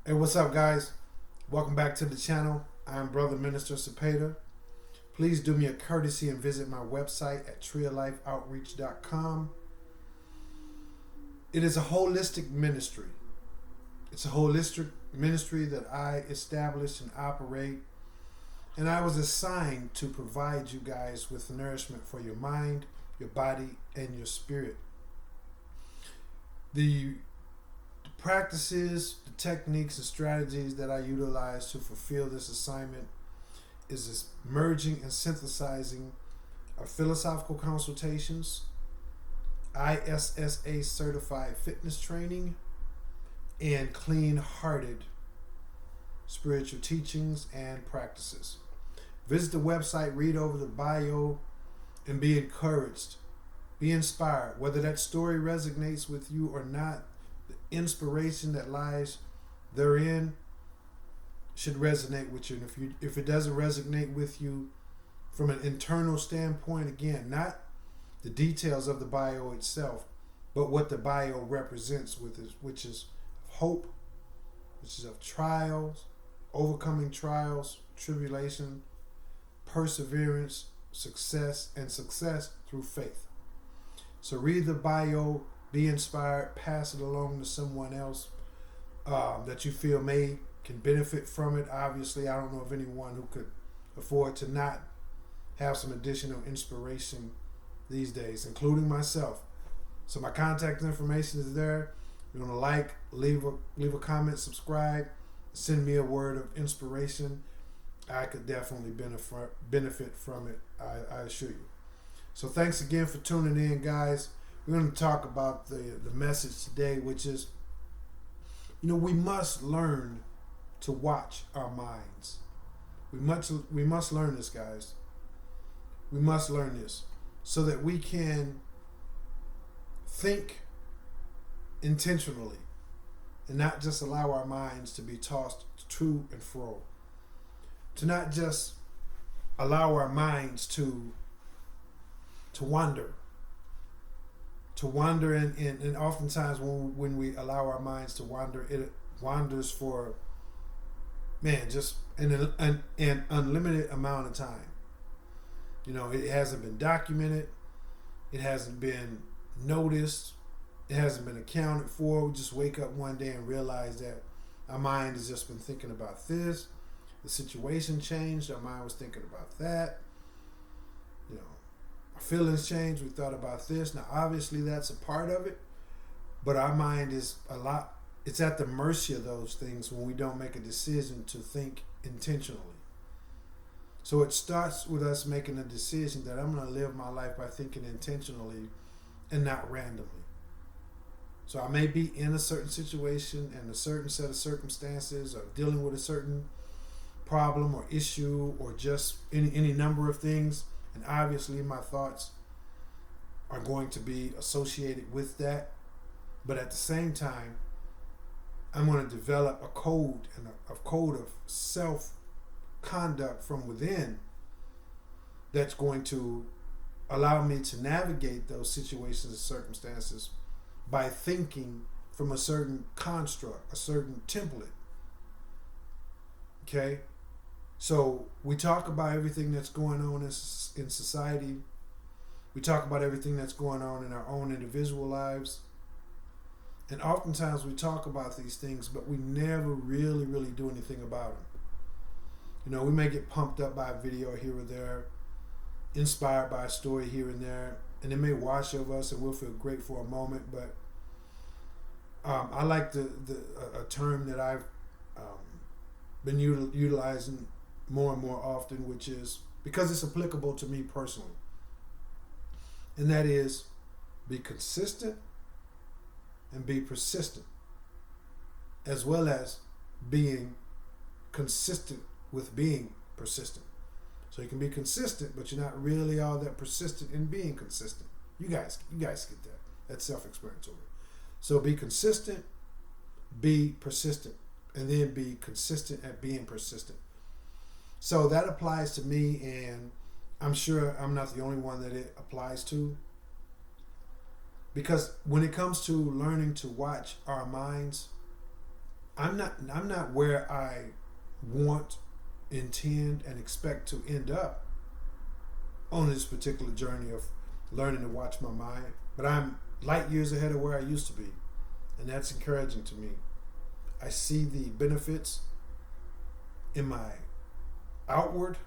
Hey, what's up, guys? Welcome back to the channel. I'm Brother Minister Cepeda. Please do me a courtesy and visit my website at treeoflifeoutreach.com. It is a holistic ministry. It's a holistic ministry that I establish and operate, and I was assigned to provide you guys with nourishment for your mind, your body, and your spirit. The practices, the techniques, and strategies that I utilize to fulfill this assignment is this merging and synthesizing of philosophical consultations, ISSA certified fitness training, and clean-hearted spiritual teachings and practices. Visit the website, read over the bio, and be encouraged. Be inspired. Whether that story resonates with you or not, the inspiration that lies therein should resonate with you. And if it doesn't resonate with you from an internal standpoint, again, not the details of the bio itself, but what the bio represents, which is hope, which is of trials, overcoming trials, tribulation, perseverance, success, and success through faith. So read the bio, be inspired, pass it along to someone else that you feel can benefit from it. Obviously, I don't know of anyone who could afford to not have some additional inspiration these days, including myself. So my contact information is there. You want to like, leave a comment, subscribe, send me a word of inspiration. I could definitely benefit from it, I assure you. So thanks again for tuning in, guys. We're going to talk about the message today, which is, we must learn to watch our minds. We must learn this, guys. We must learn this so that we can think intentionally and not just allow our minds to be tossed to and fro. To not just allow our minds to wander. To wander, and oftentimes when we allow our minds to wander, it wanders for, just an unlimited amount of time. It hasn't been documented. It hasn't been noticed. It hasn't been accounted for. We just wake up one day and realize that our mind has just been thinking about this. The situation changed. Our mind was thinking about that. Our feelings changed. We thought about this. Now, obviously, that's a part of it. But our mind is it's at the mercy of those things when we don't make a decision to think intentionally. So it starts with us making a decision that I'm going to live my life by thinking intentionally and not randomly. So I may be in a certain situation and a certain set of circumstances, or dealing with a certain problem or issue, or just any number of things. And obviously my thoughts are going to be associated with that. But at the same time, I'm going to develop a code of self-conduct from within that's going to allow me to navigate those situations and circumstances by thinking from a certain construct, a certain template. Okay? So we talk about everything that's going on in society. We talk about everything that's going on in our own individual lives. And oftentimes we talk about these things, but we never really do anything about them. We may get pumped up by a video here or there, inspired by a story here and there, and it may wash over us and we'll feel great for a moment. But I like a term that I've been utilizing more and more often, which is, because it's applicable to me personally, and that is, be consistent and be persistent, as well as being consistent with being persistent. So you can be consistent, but you're not really all that persistent in being consistent. You guys get that. That's self-explanatory. So be consistent, be persistent, and then be consistent at being persistent. So that applies to me, and I'm sure I'm not the only one that it applies to. Because when it comes to learning to watch our minds, I'm not where I want, intend, and expect to end up on this particular journey of learning to watch my mind, but I'm light years ahead of where I used to be, and that's encouraging to me. I see the benefits in my outwardly,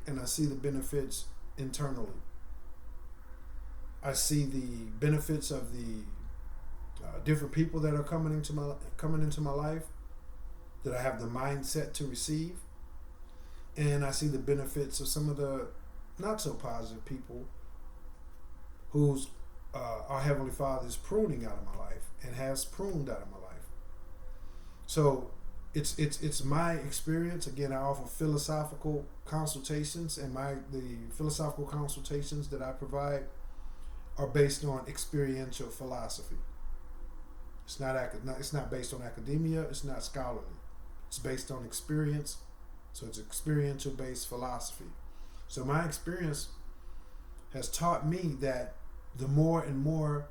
and I see the benefits internally. I see the benefits of the different people that are coming into my life that I have the mindset to receive, and I see the benefits of some of the not so positive people who's our Heavenly Father is pruning out of my life and has pruned out of my life. So it's my experience. Again, I offer philosophical consultations, and the philosophical consultations that I provide are based on experiential philosophy. It's not based on academia. It's not scholarly. It's based on experience. So it's experiential based philosophy. So my experience has taught me that the more and more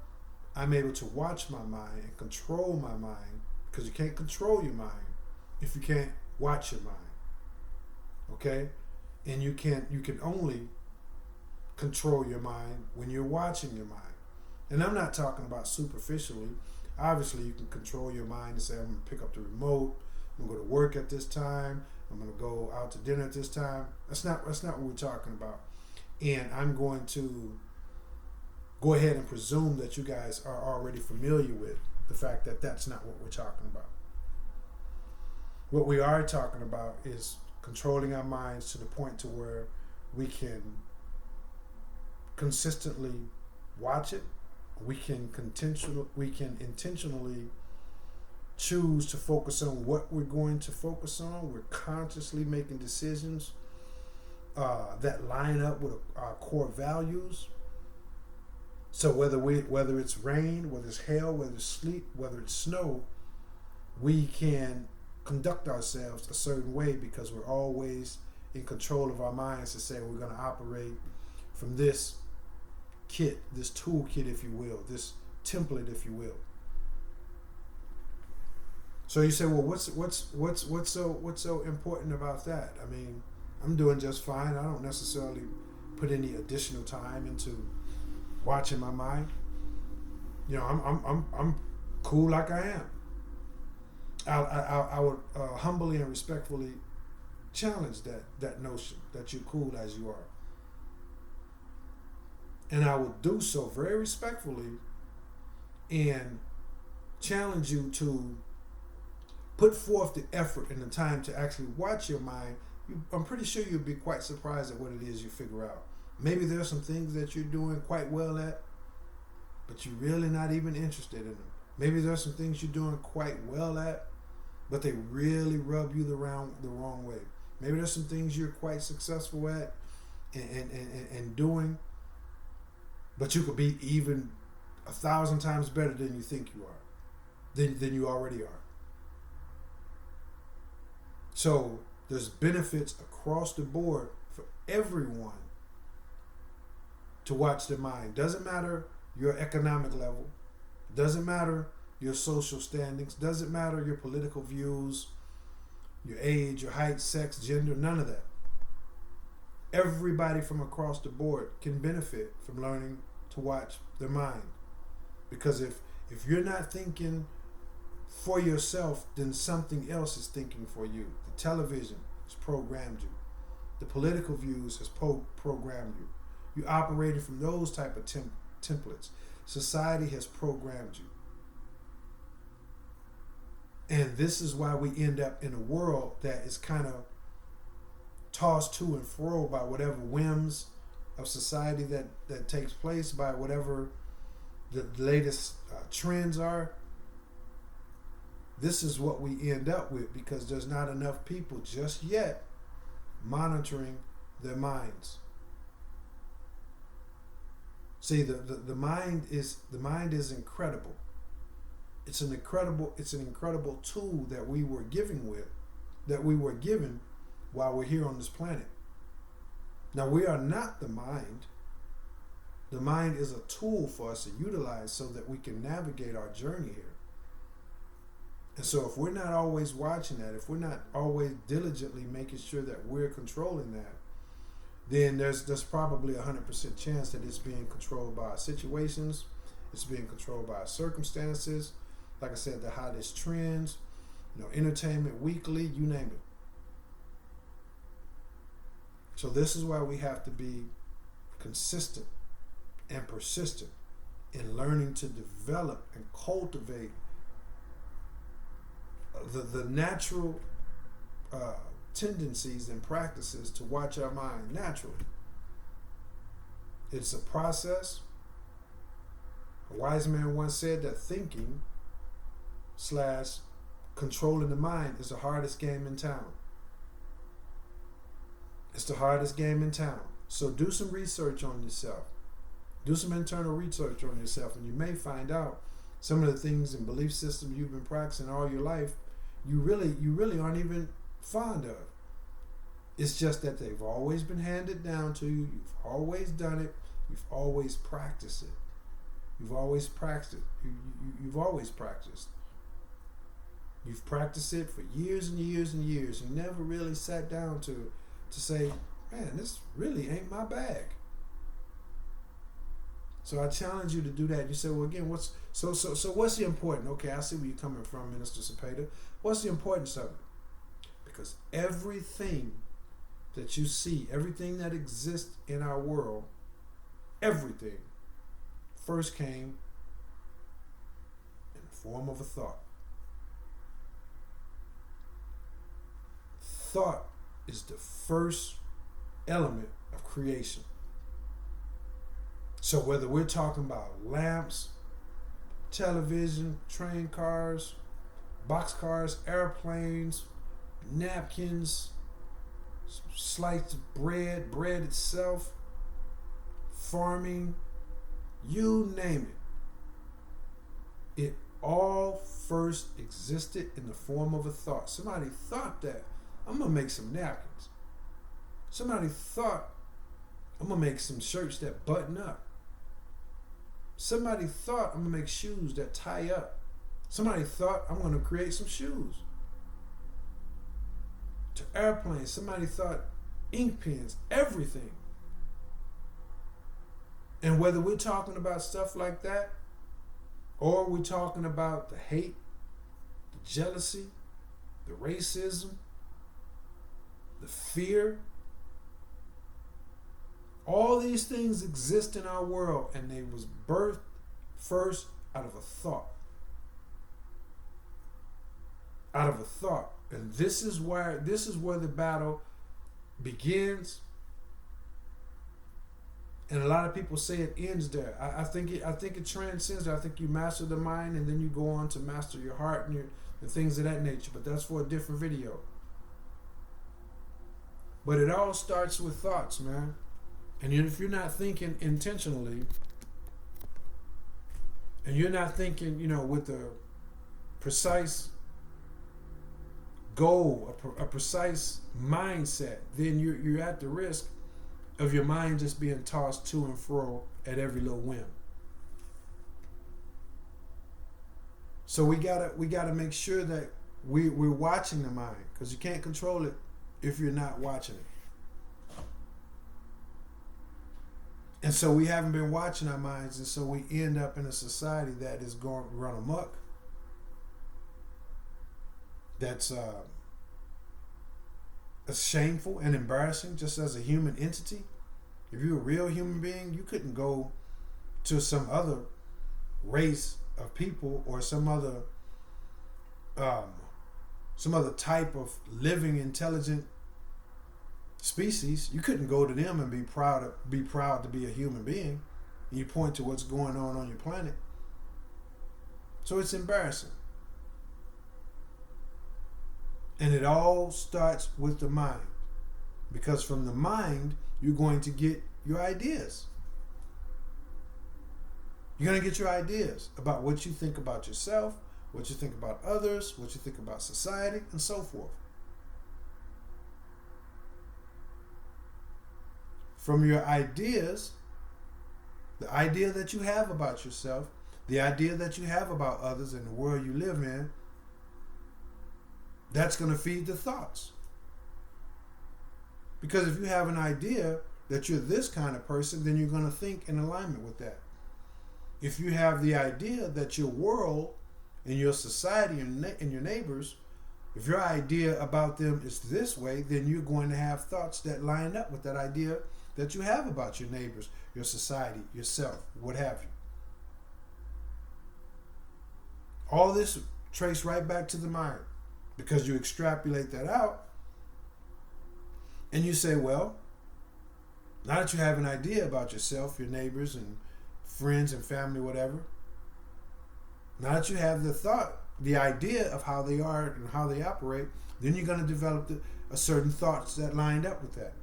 I'm able to watch my mind and control my mind, because you can't control your mind if you can't watch your mind. Okay? And you can only control your mind when you're watching your mind. And I'm not talking about superficially. Obviously, you can control your mind and say, I'm going to pick up the remote, I'm going to go to work at this time, I'm going to go out to dinner at this time. That's not what we're talking about. And I'm going to go ahead and presume that you guys are already familiar with the fact that that's not what we're talking about. What we are talking about is controlling our minds to the point to where we can consistently watch it. We can intentionally choose to focus on what we're going to focus on. We're consciously making decisions that line up with our core values. So whether it's rain, whether it's hail, whether it's sleet, whether it's snow, we can conduct ourselves a certain way because we're always in control of our minds to say we're going to operate from this kit, this toolkit, if you will, this template, if you will. So you say, well, what's so important about that? I mean, I'm doing just fine. I don't necessarily put any additional time into watching my mind. You know, I'm cool like I am. I would humbly and respectfully challenge that notion that you're cool as you are. And I would do so very respectfully and challenge you to put forth the effort and the time to actually watch your mind. I'm pretty sure you'll be quite surprised at what it is you figure out. Maybe there's some things that you're doing quite well at, but you're really not even interested in them. Maybe there's some things you're doing quite well at, but they really rub you the wrong way. Maybe there's some things you're quite successful at and doing, but you could be even 1,000 times better than you think you are, than you already are. So there's benefits across the board for everyone to watch their mind. Doesn't matter your economic level, doesn't matter your social standings, doesn't matter your political views, your age, your height, sex, gender, none of that. Everybody from across the board can benefit from learning to watch their mind. Because if you're not thinking for yourself, then something else is thinking for you. The television has programmed you. The political views has programmed you. You operated from those type of templates. Society has programmed you. And this is why we end up in a world that is kind of tossed to and fro by whatever whims of society that takes place, by whatever the latest trends are. This is what we end up with because there's not enough people just yet monitoring their minds. See, the mind is incredible. It's an incredible tool that we were given while we're here on this planet. Now, we are not the mind. The mind is a tool for us to utilize so that we can navigate our journey here. And so if we're not always watching that, if we're not always diligently making sure that we're controlling that, then there's probably 100% chance that it's being controlled by our situations, it's being controlled by our circumstances, like I said, the hottest trends, Entertainment Weekly, you name it. So this is why we have to be consistent and persistent in learning to develop and cultivate the natural tendencies and practices to watch our mind naturally. It's a process. A wise man once said that thinking / controlling the mind is the hardest game in town. It's the hardest game in town. So do some research on yourself. Do some internal research on yourself, and you may find out some of the things and belief systems you've been practicing all your life you really aren't even fond of. It's just that they've always been handed down to you. You've always done it. You've always practiced it. You've always practiced it. You've always practiced. You've practiced it for years and years and years. You never really sat down to say, man, this really ain't my bag. So I challenge you to do that. You say, well, again, what's the important? Okay, I see where you're coming from, Minister Cepeda. What's the importance of it? Because everything that you see, everything that exists in our world, everything first came in the form of a thought. Thought is the first element of creation. So whether we're talking about lamps, television, train cars, boxcars, airplanes, napkins, sliced bread itself, farming, you name it. It all first existed in the form of a thought. Somebody thought that I'm going to make some napkins. Somebody thought I'm going to make some shirts that button up. Somebody thought I'm going to make shoes that tie up. Somebody thought I'm going to create some shoes. To airplanes, somebody thought ink pens, everything. And whether we're talking about stuff like that, or we're talking about the hate, the jealousy, the racism, the fear, all these things exist in our world, and they was birthed first out of a thought. Out of a thought. And this is where the battle begins. And a lot of people say it ends there. I think it transcends there. I think you master the mind, and then you go on to master your heart and things of that nature. But that's for a different video. But it all starts with thoughts, man. And if you're not thinking intentionally, and you're not thinking, with a precise goal, a precise mindset, then you're at the risk of your mind just being tossed to and fro at every little whim. So we gotta make sure that we're watching the mind, because you can't control it if you're not watching it. And so we haven't been watching our minds, and so we end up in a society that is going to run amok. That's shameful and embarrassing just as a human entity. If you're a real human being, you couldn't go to some other race of people or some other type of living, intelligent species. You couldn't go to them and be proud to be a human being. And you point to what's going on your planet. So it's embarrassing. And it all starts with the mind. Because from the mind, you're going to get your ideas. You're going to get your ideas about what you think about yourself, what you think about others, what you think about society, and so forth. From your ideas, the idea that you have about yourself, the idea that you have about others and the world you live in, That's going to feed the thoughts. Because if you have an idea that you're this kind of person, then you're going to think in alignment with that. If you have the idea that your world and your society and your neighbors, if your idea about them is this way, then you're going to have thoughts that line up with that idea that you have about your neighbors, your society, yourself, what have you. All this trace right back to the mind, because you extrapolate that out and you say, well, now that you have an idea about yourself, your neighbors and friends and family, whatever, now that you have the thought, the idea of how they are and how they operate, then you're going to develop a certain thoughts that lined up with that.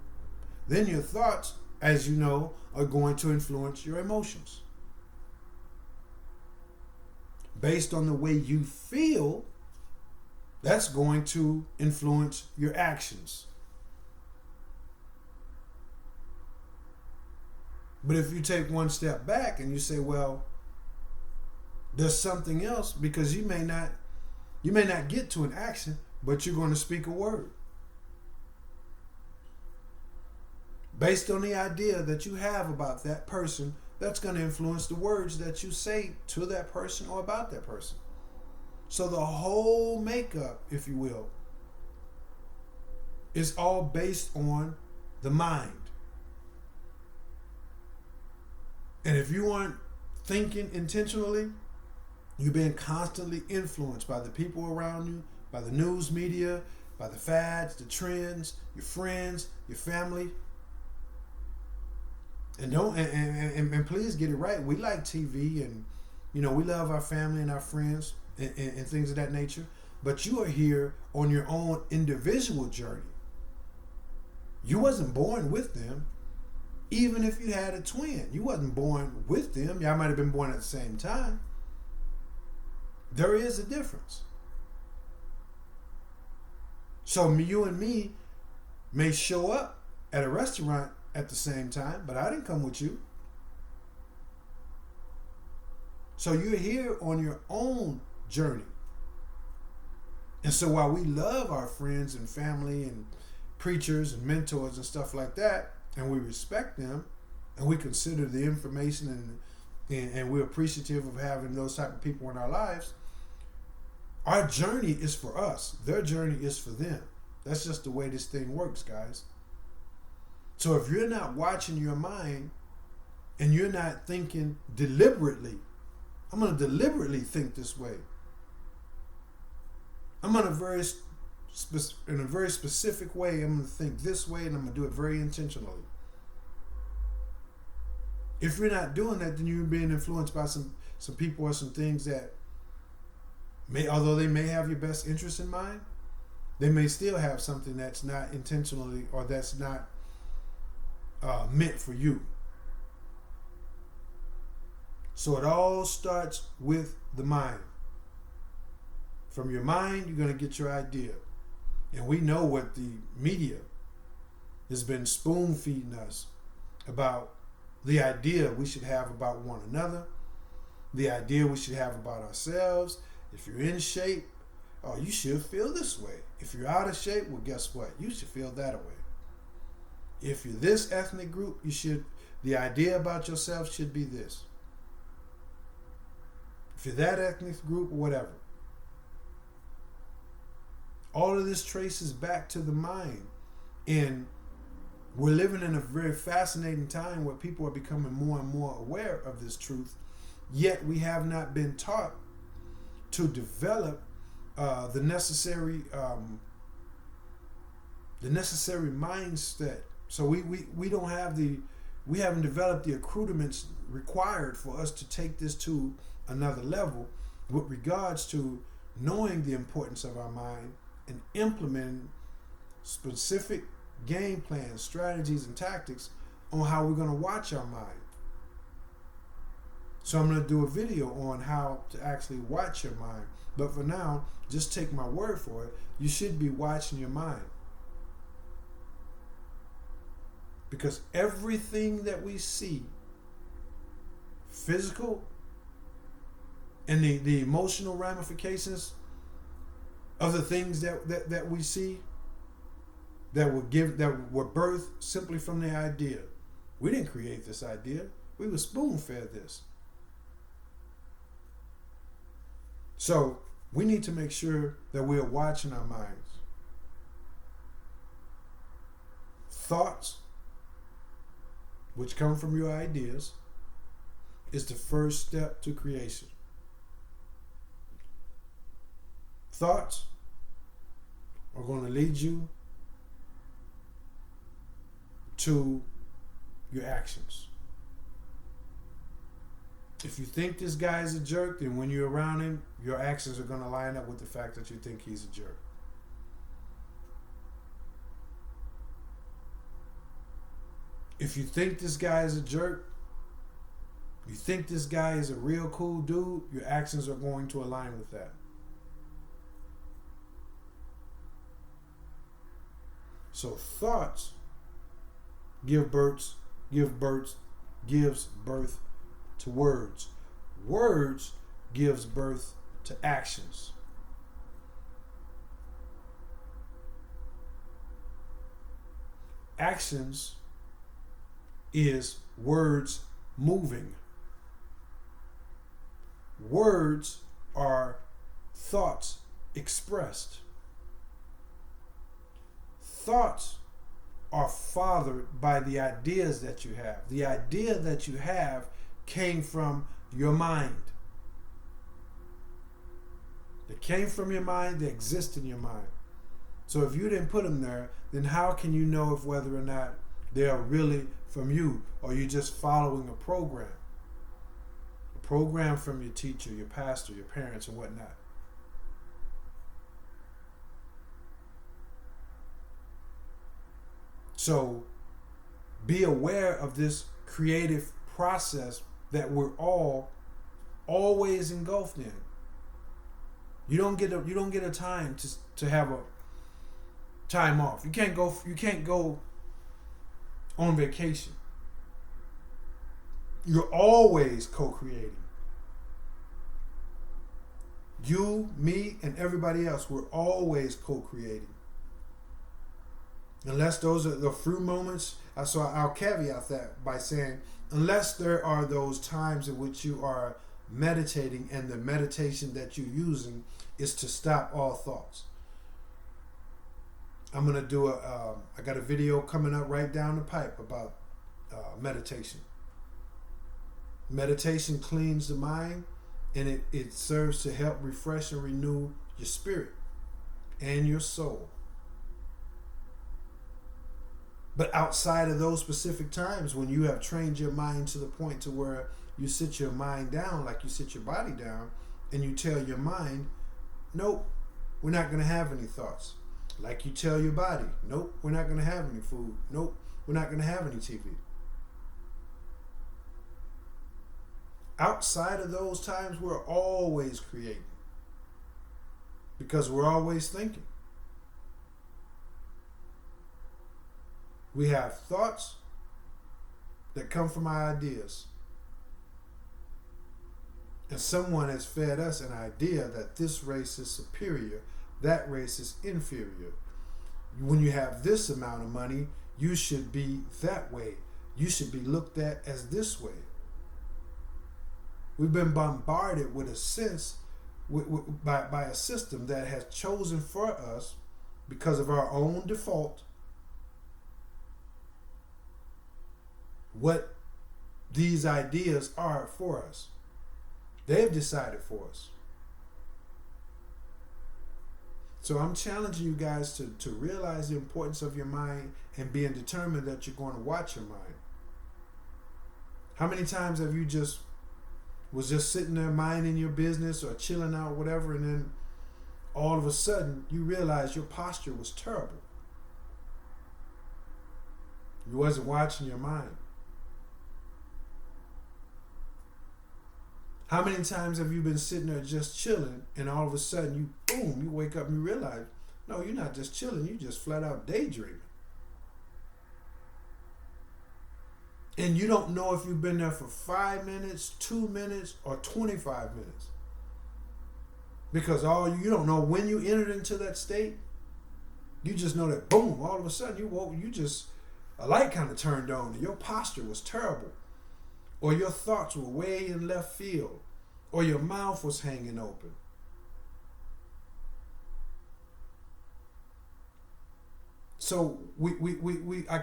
Then your thoughts, as you know, are going to influence your emotions. Based on the way you feel, that's going to influence your actions. But if you take one step back and you say, well, there's something else, because you may not get to an action, but you're going to speak a word. Based on the idea that you have about that person, that's going to influence the words that you say to that person or about that person. So the whole makeup, if you will, is all based on the mind. And if you aren't thinking intentionally, you're being constantly influenced by the people around you, by the news media, by the fads, the trends, your friends, your family. And and please get it right. We like TV, and we love our family and our friends and things of that nature. But you are here on your own individual journey. You wasn't born with them. Even if you had a twin, you wasn't born with them. Y'all might have been born at the same time. There is a difference. So you and me may show up at a restaurant at the same time, but I didn't come with you. So you're here on your own journey. And so while we love our friends and family and preachers and mentors and stuff like that, and we respect them, and we consider the information and we're appreciative of having those type of people in our lives, our journey is for us. Their journey is for them. That's just the way this thing works, guys. So if you're not watching your mind and you're not thinking deliberately, I'm going to deliberately think this way. I'm going to in a very specific way, I'm going to think this way, and I'm going to do it very intentionally. If you're not doing that, then you're being influenced by some people or some things that although they may have your best interest in mind, they may still have something that's not intentionally or that's not meant for you. So it all starts with the mind. From your mind, you're going to get your idea. And we know what the media has been spoon feeding us about the idea we should have about one another, the idea we should have about ourselves. If you're in shape, you should feel this way. If you're out of shape, well, guess what? You should feel that way. If you're this ethnic group, the idea about yourself should be this. If you're that ethnic group, whatever. All of this traces back to the mind. And we're living in a very fascinating time where people are becoming more and more aware of this truth, yet we have not been taught to develop the necessary mindset. So we haven't developed the accoutrements required for us to take this to another level with regards to knowing the importance of our mind and implementing specific game plans, strategies, and tactics on how we're going to watch our mind. So I'm going to do a video on how to actually watch your mind. But for now, just take my word for it. You should be watching your mind. Because everything that we see, physical and the emotional ramifications of the things that we see that were birthed simply from the idea. We didn't create this idea. We were spoon-fed this. So we need to make sure that we're watching our minds. Thoughts, which come from your ideas, is the first step to creation. Thoughts are going to lead you to your actions. If you think this guy is a jerk, then when you're around him, your actions are going to line up with the fact that you think he's a jerk. If you think this guy is a jerk, you think this guy is a real cool dude, your actions are going to align with that. So thoughts gives birth to words. Words gives birth to actions. Actions is words moving. Words are thoughts expressed. Thoughts are fathered by the ideas that you have. The idea that you have came from your mind. They came from your mind, they exist in your mind. So if you didn't put them there, then how can you know if whether or not they are really from you, or you're just following a program? A program from your teacher, your pastor, your parents, and whatnot. So be aware of this creative process that we're all always engulfed in. You don't get a time to have a time off. You can't go on vacation. You're always co-creating. You, me, and everybody else, we're always co-creating. Unless those are the few moments, so I'll caveat that by saying, unless there are those times in which you are meditating and the meditation that you're using is to stop all thoughts. I'm going to do I got a video coming up right down the pipe about meditation. Meditation cleans the mind, and it serves to help refresh and renew your spirit and your soul. But outside of those specific times, when you have trained your mind to the point to where you sit your mind down like you sit your body down, and you tell your mind, nope, we're not going to have any thoughts. Like you tell your body, nope, we're not going to have any food. Nope, we're not going to have any TV. Outside of those times, we're always creating. Because we're always thinking. We have thoughts that come from our ideas. And someone has fed us an idea that this race is superior, that race is inferior. When you have this amount of money, you should be that way. You should be looked at as this way. We've been bombarded with a sense, by a system that has chosen for us, because of our own default, what these ideas are for us. They've decided for us. So I'm challenging you guys to realize the importance of your mind and being determined that you're going to watch your mind. How many times have you was just sitting there minding your business or chilling out, whatever, and then all of a sudden you realize your posture was terrible? You wasn't watching your mind. How many times have you been sitting there just chilling, and all of a sudden you wake up and you realize, no, you're not just chilling, you just flat out daydreaming. And you don't know if you've been there for 5 minutes, 2 minutes, or 25 minutes. Because you don't know when you entered into that state. You just know that boom, all of a sudden you woke, a light kind of turned on and your posture was terrible. Or your thoughts were way in left field. Or your mouth was hanging open. So I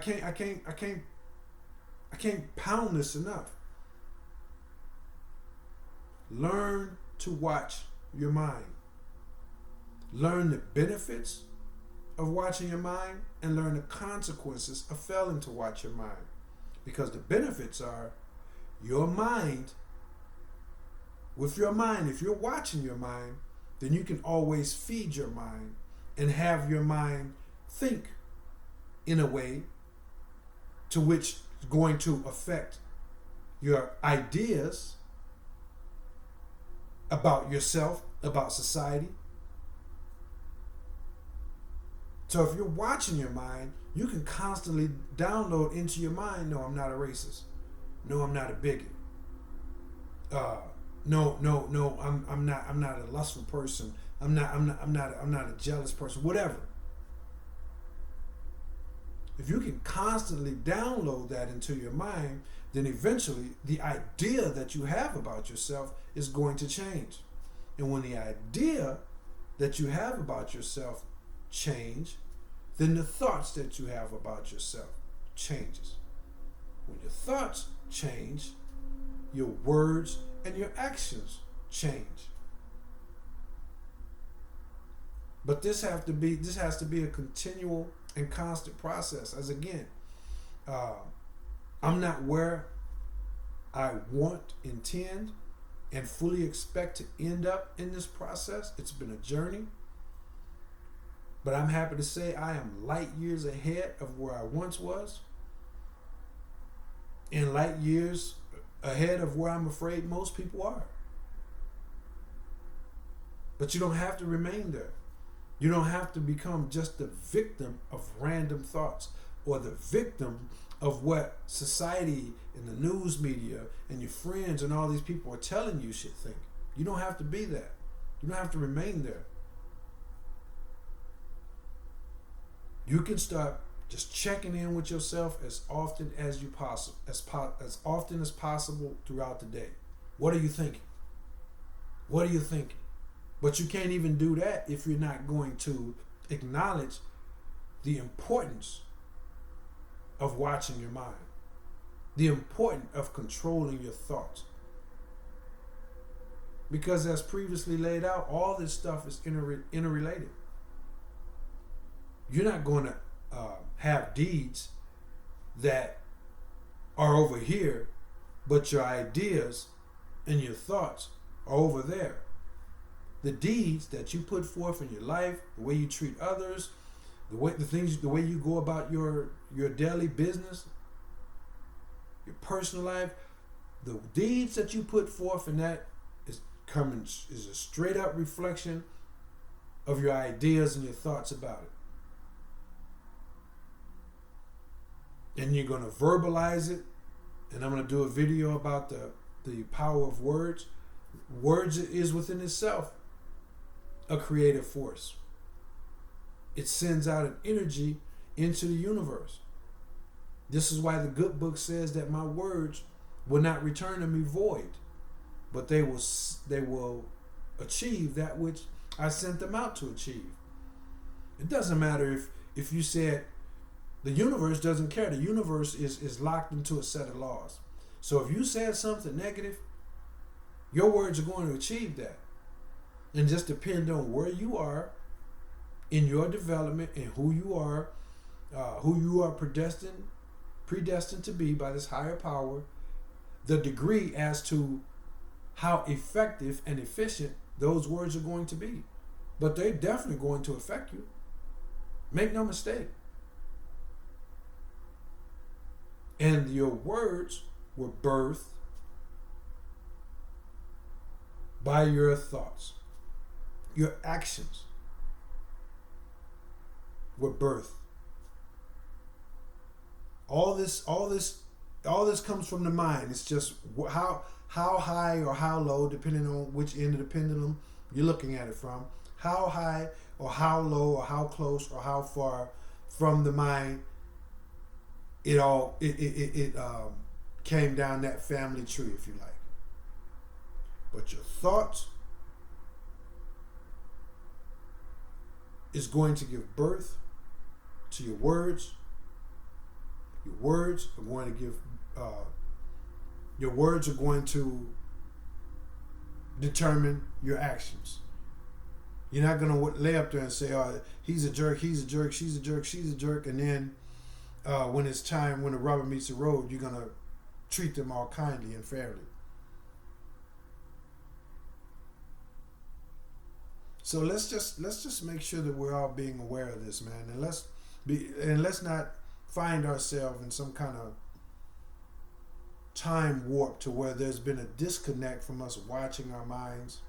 can't pound this enough. Learn to watch your mind. Learn the benefits of watching your mind and learn the consequences of failing to watch your mind. Because the benefits are your mind. With your mind, if you're watching your mind, then you can always feed your mind and have your mind think in a way to which is going to affect your ideas about yourself, about society. So if you're watching your mind, you can constantly download into your mind, no, I'm not a racist. No, I'm not a bigot. No, I'm not a lustful person. I'm not a jealous person. Whatever. If you can constantly download that into your mind, then eventually the idea that you have about yourself is going to change. And when the idea that you have about yourself change, then the thoughts that you have about yourself changes. When your thoughts change, your words and your actions change. But this has to be a continual and constant process. As again, I'm not where I want, intend, and fully expect to end up in this process. It's been a journey. But I'm happy to say I am light years ahead of where I once was. And light years ahead of where I'm afraid most people are. But you don't have to remain there. You don't have to become just the victim of random thoughts or the victim of what society and the news media and your friends and all these people are telling you should think. You don't have to be that. You don't have to remain there. You can start just checking in with yourself as often as often as possible throughout the day. What are you thinking? What are you thinking? But you can't even do that if you're not going to acknowledge the importance of watching your mind, the importance of controlling your thoughts. Because as previously laid out, all this stuff is interrelated. You're not going to have deeds that are over here, but your ideas and your thoughts are over there. The deeds that you put forth in your life, the way you treat others, the way you go about your daily business, your personal life, the deeds that you put forth in that is a straight up reflection of your ideas and your thoughts about it. And you're going to verbalize it, and I'm going to do a video about the power of words. Words is within itself a creative force. It sends out an energy into the universe. This is why the good book says that my words will not return to me void, but they will achieve that which I sent them out to achieve. It doesn't matter if you said, the universe doesn't care. The universe is locked into a set of laws. So if you said something negative, your words are going to achieve that. And just depend on where you are in your development and who you are predestined to be by this higher power, the degree as to how effective and efficient those words are going to be. But they're definitely going to affect you. Make no mistake. And your words were birthed by your thoughts. Your actions were birthed. All this comes from the mind. It's just how high or how low, depending on which end of the pendulum you're looking at it from. How high or how low or how close or how far from the mind it came down that family tree, if you like. But your thoughts is going to give birth to your words. Your words are going to give. Your words are going to determine your actions. You're not going to lay up there and say, "Oh, he's a jerk, she's a jerk, she's a jerk," and then when it's time, when the rubber meets the road, you're going to treat them all kindly and fairly. So let's just make sure that we're all being aware of this, man, and let's not find ourselves in some kind of time warp to where there's been a disconnect from us watching our minds,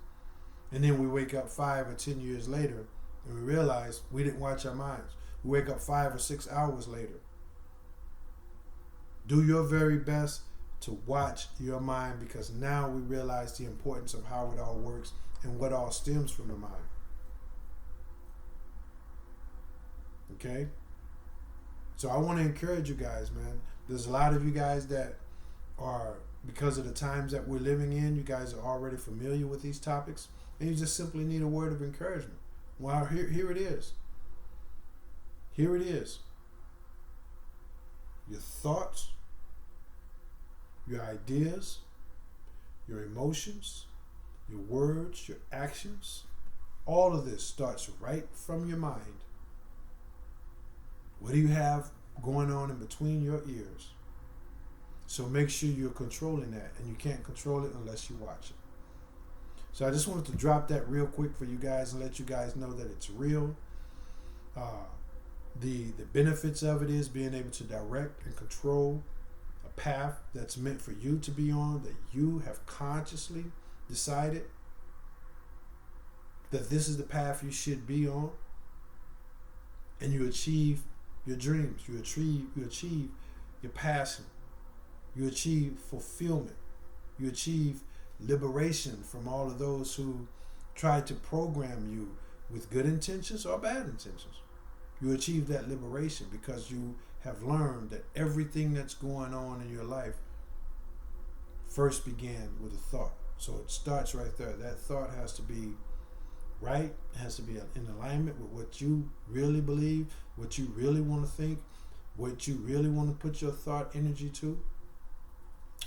and then we wake up 5 or 10 years later and we realize we didn't watch our minds. We wake up 5 or 6 hours later. Do your very best to watch your mind, because now we realize the importance of how it all works and what all stems from the mind. Okay? So I want to encourage you guys, man. There's a lot of you guys that are, because of the times that we're living in, you guys are already familiar with these topics, and you just simply need a word of encouragement. Well, here it is. Here it is. Your thoughts, your ideas, your emotions, your words, your actions, all of this starts right from your mind. What do you have going on in between your ears? So make sure you're controlling that, and you can't control it unless you watch it. So I just wanted to drop that real quick for you guys and let you guys know that it's real. The benefits of it is being able to direct and control a path that's meant for you to be on, that you have consciously decided that this is the path you should be on, and you achieve your dreams, you achieve your passion, you achieve fulfillment, you achieve liberation from all of those who tried to program you with good intentions or bad intentions. You achieve that liberation because you have learned that everything that's going on in your life first began with a thought. So it starts right there. That thought has to be right. It has to be in alignment with what you really believe, what you really want to think, what you really want to put your thought energy to.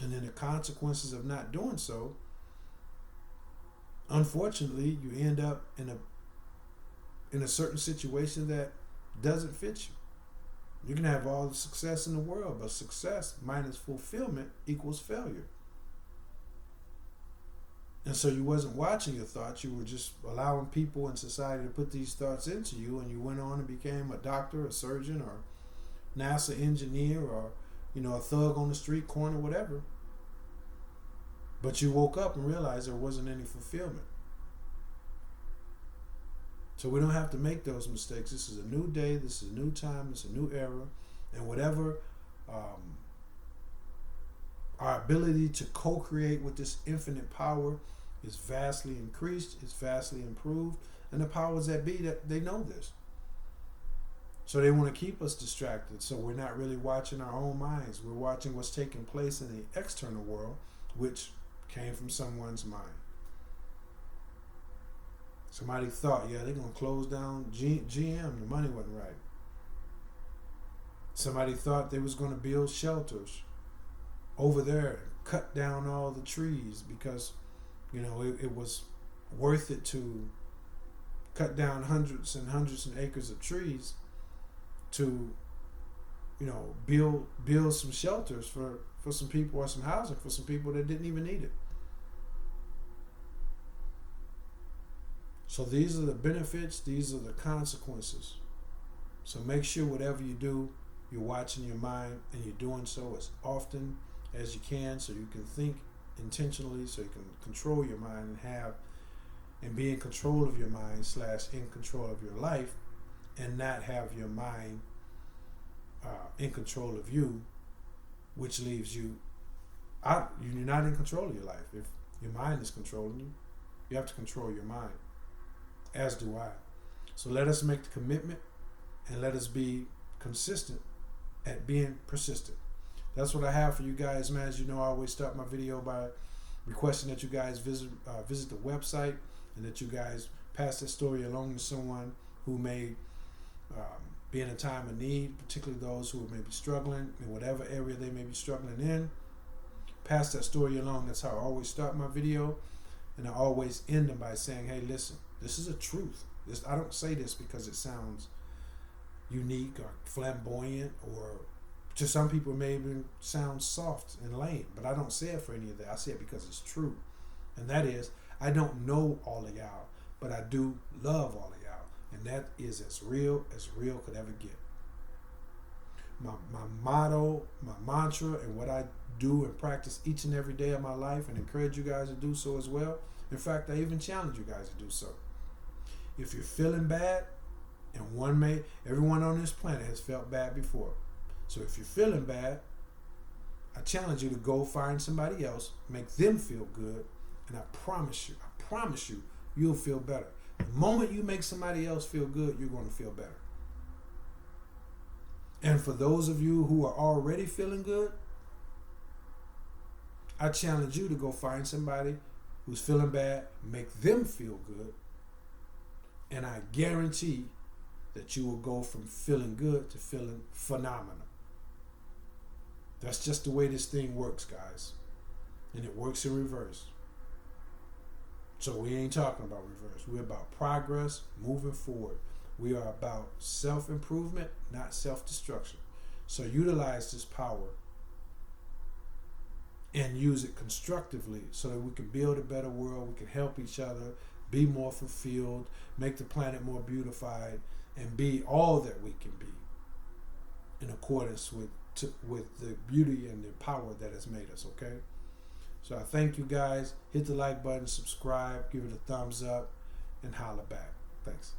And then the consequences of not doing so, unfortunately, you end up in a certain situation that doesn't fit you. You can have all the success in the world, but success minus fulfillment equals failure. And so you wasn't watching your thoughts, you were just allowing people in society to put these thoughts into you, and you went on and became a doctor, a surgeon, or NASA engineer, or a thug on the street corner, whatever. But you woke up and realized there wasn't any fulfillment. So we don't have to make those mistakes. This is a new day, this is a new time, this is a new era, and whatever our ability to co-create with this infinite power is vastly increased, it's vastly improved, and the powers that be, that they know this. So they want to keep us distracted, so we're not really watching our own minds. We're watching what's taking place in the external world, which came from someone's mind. Somebody thought, yeah, they're going to close down GM. The money wasn't right. Somebody thought they was going to build shelters over there, cut down all the trees because, it was worth it to cut down hundreds and acres of trees to, build some shelters for some people, or some housing for some people that didn't even need it. So these are the benefits, these are the consequences. So make sure whatever you do, you're watching your mind, and you're doing so as often as you can, so you can think intentionally, so you can control your mind and be in control of your mind / in control of your life, and not have your mind in control of you, which leaves you out. You're not in control of your life. If your mind is controlling you, you have to control your mind. as do I. So let us make the commitment and let us be consistent at being persistent. That's what I have for you guys, man. As you know, I always start my video by requesting that you guys visit the website and that you guys pass this story along to someone who may be in a time of need, particularly those who may be struggling in whatever area they may be struggling in. Pass that story along. That's how I always start my video, and I always end them by saying, hey, listen, this is a truth. I don't say this because it sounds unique or flamboyant, or to some people may even sound soft and lame, but I don't say it for any of that. I say it because it's true. And that is, I don't know all of y'all, but I do love all of y'all. And that is as real could ever get. My motto, my mantra, and what I do and practice each and every day of my life, and encourage you guys to do so as well. In fact, I even challenge you guys to do so. If you're feeling bad, and everyone on this planet has felt bad before. So if you're feeling bad, I challenge you to go find somebody else, make them feel good, and I promise you, you'll feel better. The moment you make somebody else feel good, you're going to feel better. And for those of you who are already feeling good, I challenge you to go find somebody who's feeling bad, make them feel good, and I guarantee that you will go from feeling good to feeling phenomenal. That's just the way this thing works, guys. And it works in reverse. So we ain't talking about reverse. We're about progress, moving forward. We are about self-improvement, not self-destruction. So utilize this power and use it constructively so that we can build a better world, we can help each other, be more fulfilled, make the planet more beautified, and be all that we can be in accordance with the beauty and the power that has made us, okay? So I thank you guys. Hit the like button, subscribe, give it a thumbs up, and holla back. Thanks.